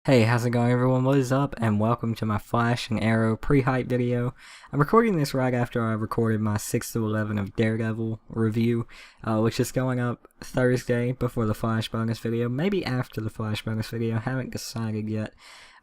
Hey, how's it going everyone? What is up? And welcome to my Flash and Arrow pre-hype video. I'm recording this right after I recorded my 6 to 11 of Daredevil review, which is going up Thursday before the Flash bonus video, maybe after the Flash bonus video, haven't decided yet.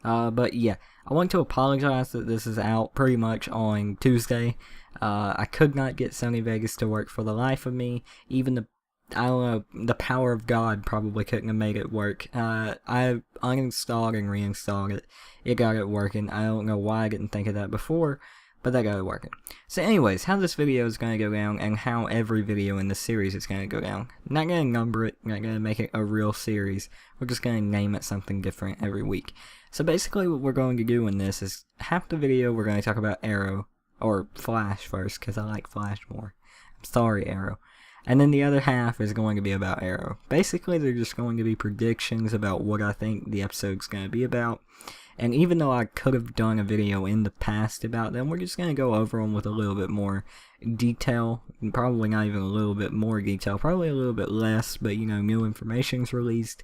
But yeah, I want to apologize that this is out pretty much on Tuesday. I could not get Sony Vegas to work for the life of me. Even I don't know, the power of God probably couldn't have made it work. I uninstalled and reinstalled it. It got it working. I don't know why I didn't think of that before, but that got it working. So anyways, how this video is going to go down and how every video in this series is going to go down. Not going to number it, not going to make it a real series. We're just going to name it something different every week. So basically what we're going to do in this is half the video we're going to talk about Arrow, or Flash first, because I like Flash more. I'm sorry, Arrow. And then the other half is going to be about Arrow. Basically, they're just going to be predictions about what I think the episode's going to be about. And even though I could have done a video in the past about them, we're just going to go over them with a little bit more detail. Probably not even a little bit more detail. Probably a little bit less, but you know, new information's released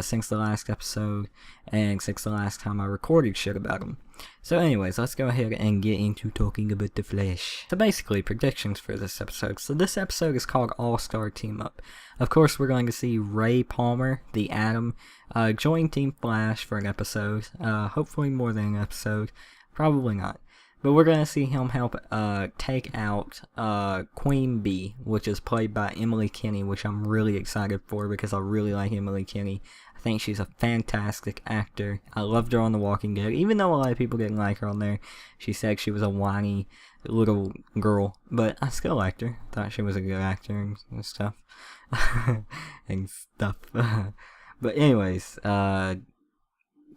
since the last episode and since the last time I recorded shit about them. So anyways, let's go ahead and get into talking about the Flash. So basically, predictions for this episode. So this episode is called All-Star Team Up. Of course, we're going to see Ray Palmer, the Atom, join Team Flash for an episode. Hopefully more than an episode. Probably not. But we're going to see him help take out Queen Bee, which is played by Emily Kinney, which I'm really excited for because I really like Emily Kinney. I think she's a fantastic actor. I loved her on The Walking Dead, even though a lot of people didn't like her on there. She said she was a whiny little girl, but I still liked her. Thought she was a good actor and stuff. But anyways, I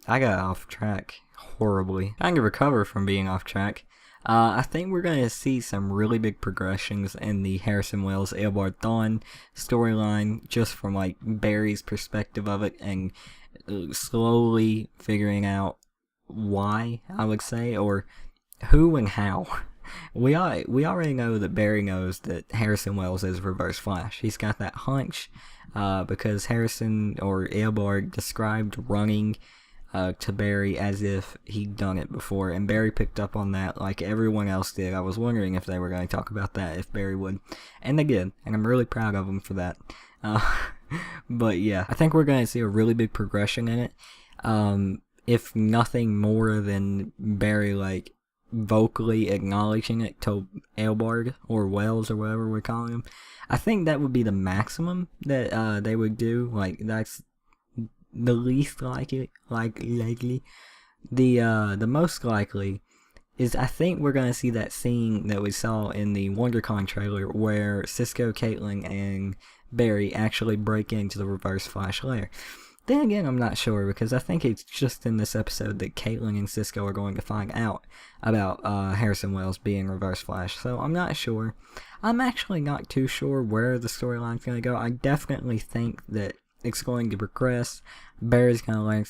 got off track horribly. Trying to recover from being off track. I think we're going to see some really big progressions in the Harrison Wells Eobard Thawne storyline, just from like Barry's perspective of it and slowly figuring out why, I would say, or who and how. We already know that Barry knows that Harrison Wells is Reverse Flash. He's got that hunch because Harrison or Eobard described running to Barry as if he'd done it before, and Barry picked up on that like everyone else did. I was wondering if they were going to talk about that, if Barry would, and they did, and I'm really proud of them for that. But yeah, I think we're going to see a really big progression in it, if nothing more than Barry like vocally acknowledging it to Eobard or Wells or whatever we're calling him. I think that would be the maximum that they would do. Like that's the least likely. The most likely is I think we're gonna see that scene that we saw in the WonderCon trailer where Cisco, Caitlin, and Barry actually break into the Reverse Flash lair. Then again, I'm not sure because I think it's just in this episode that Caitlin and Cisco are going to find out about Harrison Wells being Reverse Flash. So I'm not sure. I'm actually not too sure where the storyline's going to go. I definitely think that it's going to progress. Barry's going to learn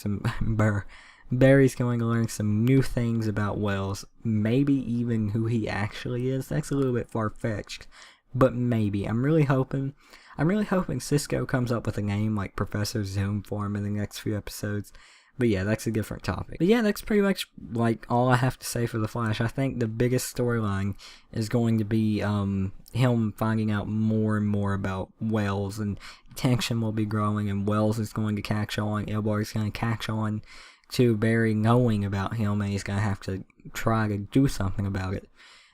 some new things about Wells. Maybe even who he actually is. That's a little bit far-fetched, but maybe. I'm really hoping Cisco comes up with a name like Professor Zoom for him in the next few episodes. But yeah, that's a different topic. But yeah, that's pretty much like all I have to say for the Flash. I think the biggest storyline is going to be him finding out more and more about Wells, and tension will be growing, and Wells is going to catch on. Eobard is going to catch on to Barry knowing about him, and he's going to have to try to do something about it.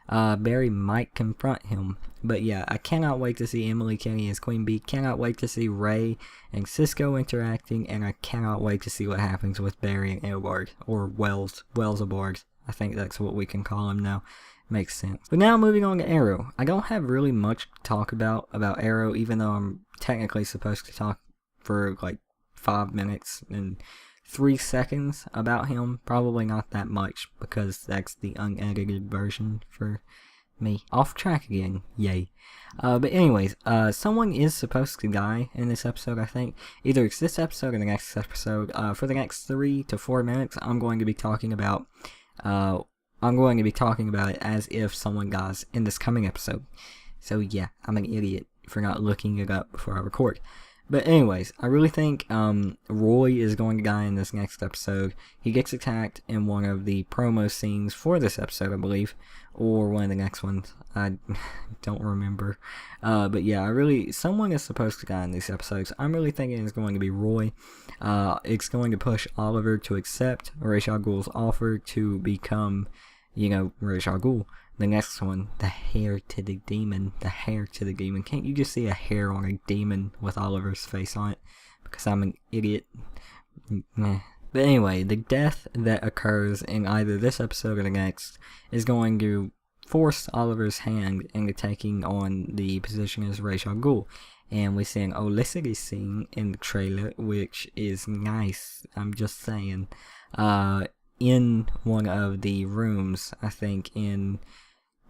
Barry might confront him. But yeah, I cannot wait to see Emily Kinney as Queen Bee. Cannot wait to see Ray and Cisco interacting. And I cannot wait to see what happens with Barry and Eobard. Or Wells-Eobard. I think that's what we can call him now. Makes sense. But now moving on to Arrow. I don't have really much to talk about Arrow, even though I'm technically supposed to talk for like 5 minutes and 3 seconds about him. Probably not that much, because that's the unedited version for me. Off track again, yay. But anyways, someone is supposed to die in this episode, I think. Either it's this episode or the next episode. For the next 3 to 4 minutes, I'm going to be talking about it as if someone dies in this coming episode. So yeah, I'm an idiot for not looking it up before I record. But anyways, I really think Roy is going to die in this next episode. He gets attacked in one of the promo scenes for this episode, I believe, or one of the next ones. I don't remember. But yeah, someone is supposed to die in these episodes. I'm really thinking it's going to be Roy. It's going to push Oliver to accept Ra's al Ghul's offer to become, Ra's al Ghul. The next one, the hair to the demon. The hair to the demon. Can't you just see a hair on a demon with Oliver's face on it? Because I'm an idiot. But anyway, the death that occurs in either this episode or the next is going to force Oliver's hand into taking on the position as Ra's al Ghul. And we see an Olicity scene in the trailer, which is nice. I'm just saying. In one of the rooms, I think in...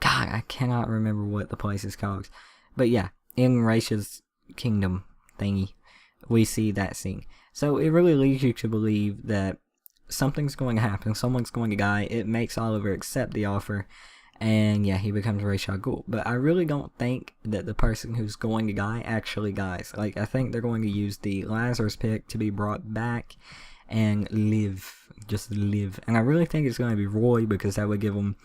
God, I cannot remember what the place is called. But yeah, in Ra's kingdom thingy, we see that scene. So it really leads you to believe that something's going to happen, someone's going to die. It makes Oliver accept the offer, and yeah, he becomes Ra's al Ghul. But I really don't think that the person who's going to die actually dies. Like, I think they're going to use the Lazarus Pit to be brought back and live, just live. And I really think it's going to be Roy, because that would give him...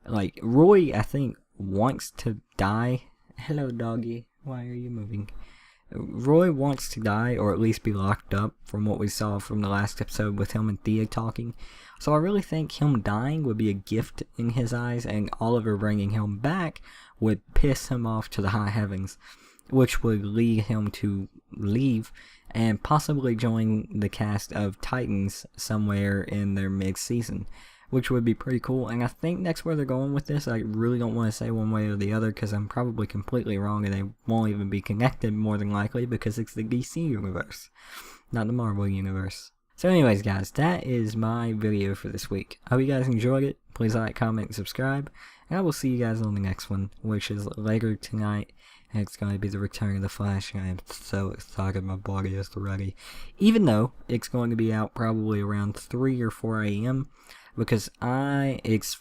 Like, Roy, I think, wants to die. Hello, doggy. Why are you moving? Roy wants to die, or at least be locked up, from what we saw from the last episode with him and Thea talking. So I really think him dying would be a gift in his eyes, and Oliver bringing him back would piss him off to the high heavens, which would lead him to leave and possibly join the cast of Titans somewhere in their mid-season, which would be pretty cool. And I think that's where they're going with this. I really don't want to say one way or the other, because I'm probably completely wrong, and they won't even be connected, more than likely, because it's the DC universe, not the Marvel universe. So anyways, guys, that is my video for this week. I hope you guys enjoyed it. Please like, comment, and subscribe, and I will see you guys on the next one, which is later tonight, and it's going to be the return of the Flash, and I am so excited. My body is ready, even though it's going to be out probably around 3 or 4 a.m., because it's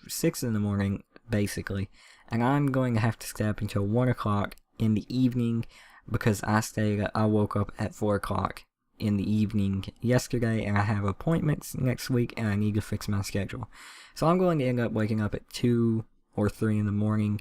6 in the morning, basically, and I'm going to have to stay up until 1 o'clock in the evening, because I woke up at 4 o'clock in the evening yesterday, and I have appointments next week, and I need to fix my schedule. So I'm going to end up waking up at 2 or 3 in the morning,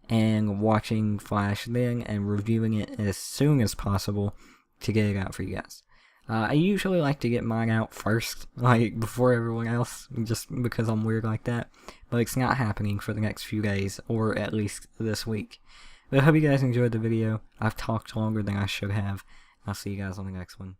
and watching Flash then, and reviewing it as soon as possible to get it out for you guys. I usually like to get mine out first, like before everyone else, just because I'm weird like that. But it's not happening for the next few days, or at least this week. But I hope you guys enjoyed the video. I've talked longer than I should have. I'll see you guys on the next one.